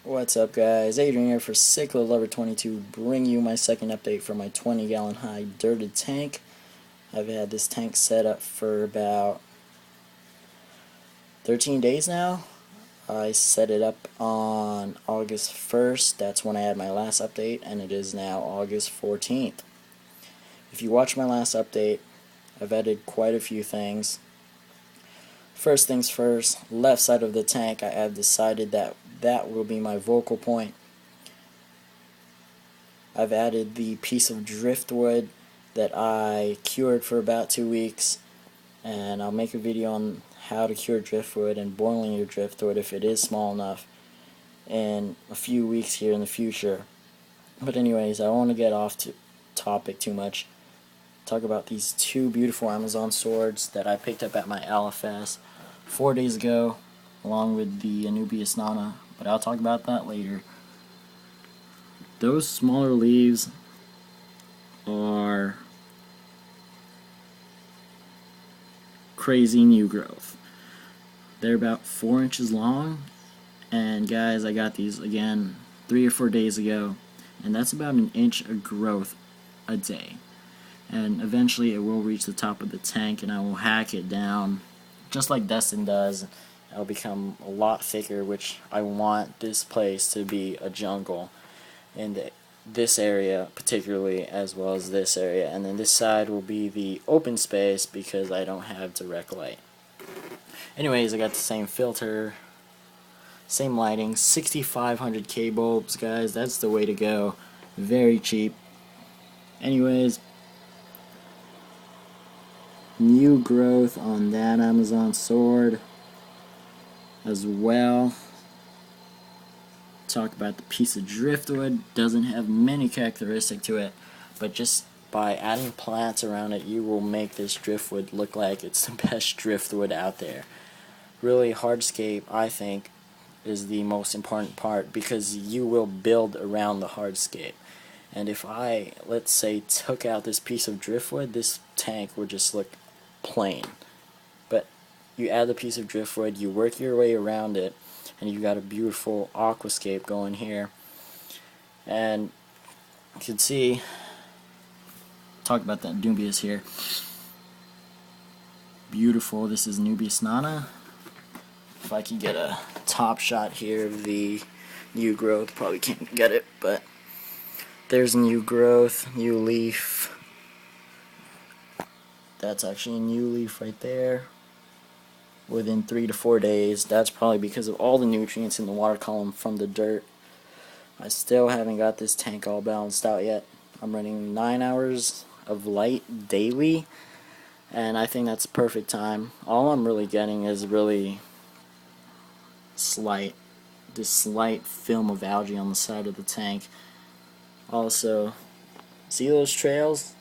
What's up, guys? Adrian here for Cichlid Lover 22, bringing you my second update for my 20-gallon high dirted tank. I've had this tank set up for about 13 days now. I set it up on August 1st. That's when I had my last update, and it is now August 14th. If you watch my last update, I've added quite a few things. First things first, left side of the tank, I have decided that will be my vocal point. I've added the piece of driftwood that I cured for about 2 weeks, and I'll make a video on how to cure driftwood and boiling your driftwood if it is small enough in a few weeks here in the future. But anyways, I don't want to get off topic too much. Talk about these two beautiful Amazon swords that I picked up at my LFS 4 days ago, along with the Anubias Nana, but I'll talk about that later. Those smaller leaves are crazy new growth. They're about 4 inches long, and guys, I got these again 3 or 4 days ago, and that's about an inch of growth a day. And eventually it will reach the top of the tank, and I will hack it down just like Destin does. It'll become a lot thicker, which I want this place to be a jungle in this area particularly, as well as this area, and then this side will be the open space because I don't have direct light. Anyways, I got the same filter, same lighting, 6500K bulbs, guys. That's the way to go. Very cheap. Anyways, new growth on that Amazon sword as well. Talk about the piece of driftwood. Doesn't have many characteristics to it, but just by adding plants around it, you will make this driftwood look like it's the best driftwood out there. Really, hardscape, I think, is the most important part because you will build around the hardscape. And if I, let's say, took out this piece of driftwood, this tank would just look plain. But you add the piece of driftwood, you work your way around it, and you got a beautiful aquascape going here. And you can see, talk about that Nubias here. Beautiful. This is Nubias Nana. If I can get a top shot here of the new growth, probably can't get it, but there's new growth, new leaf. That's actually a new leaf right there. Within 3 to 4 days. That's probably because of all the nutrients in the water column from the dirt. I still haven't got this tank all balanced out yet. I'm running 9 hours of light daily, and I think that's the perfect time. All I'm really getting is really this slight film of algae on the side of the tank. Also, see those trails?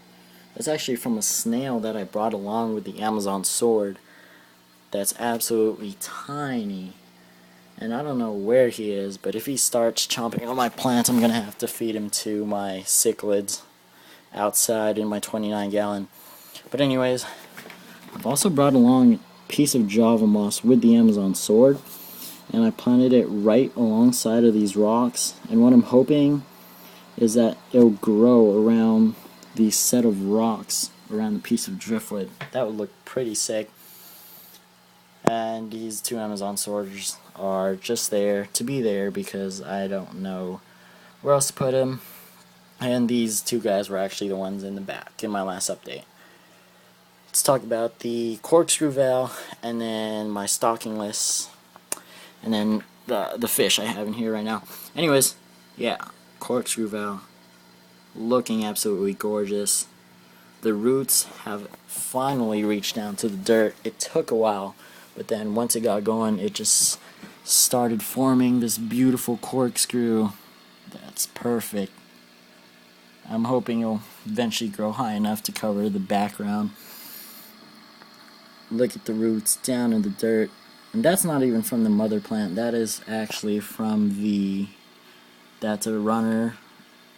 That's actually from a snail that I brought along with the Amazon sword. That's absolutely tiny, and I don't know where he is, but if he starts chomping on my plants, I'm gonna have to feed him to my cichlids outside in my 29-gallon. But anyways, I've also brought along a piece of Java moss with the Amazon sword, and I planted it right alongside of these rocks, and what I'm hoping is that it'll grow around the set of rocks around the piece of driftwood. That would look pretty sick. And these two Amazon swords are just there to be there because I don't know where else to put them. And these two guys were actually the ones in the back in my last update. Let's talk about the corkscrew valve, and then my stocking list, and then the fish I have in here right now. Anyways, yeah, corkscrew valve looking absolutely gorgeous. The roots have finally reached down to the dirt. It took a while, but then once it got going, it just started forming this beautiful corkscrew. That's perfect. I'm hoping it'll eventually grow high enough to cover the background. Look at the roots down in the dirt. And that's not even from the mother plant. That is actually from that's a runner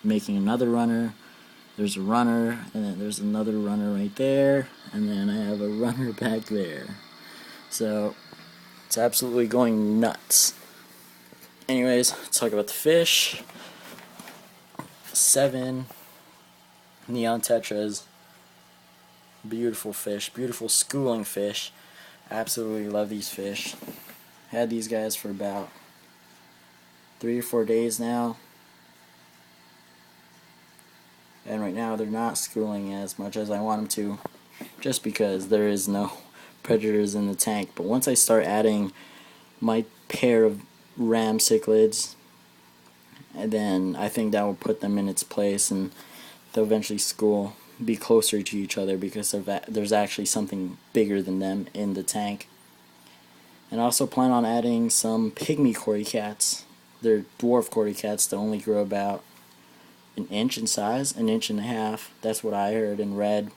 making another runner. There's a runner, and then there's another runner right there, and then I have a runner back there. So it's absolutely going nuts. Anyways, let's talk about the fish. 7 neon tetras. Beautiful fish, beautiful schooling fish. Absolutely love these fish. Had these guys for about 3 or 4 days now. And right now they're not schooling as much as I want them to, just because there is no predators in the tank. But once I start adding my pair of ram cichlids, and then I think that will put them in its place, and they'll eventually school, be closer to each other, because there's actually something bigger than them in the tank. And I also plan on adding some pygmy cory cats. They're dwarf cory cats that only grow about an inch in size, an inch and a half. That's what I heard and read.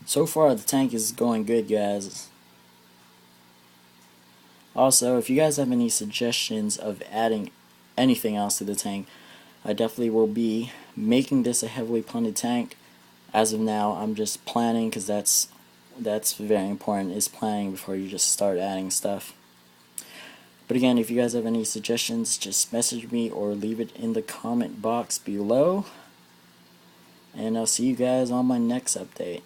So far the tank is going good, guys. Also, if you guys have any suggestions of adding anything else to the tank, I definitely will be making this a heavily punted tank. As of now, I'm just planning, because that's very important, is planning before you just start adding stuff. But again, if you guys have any suggestions, just message me or leave it in the comment box below. And I'll see you guys on my next update.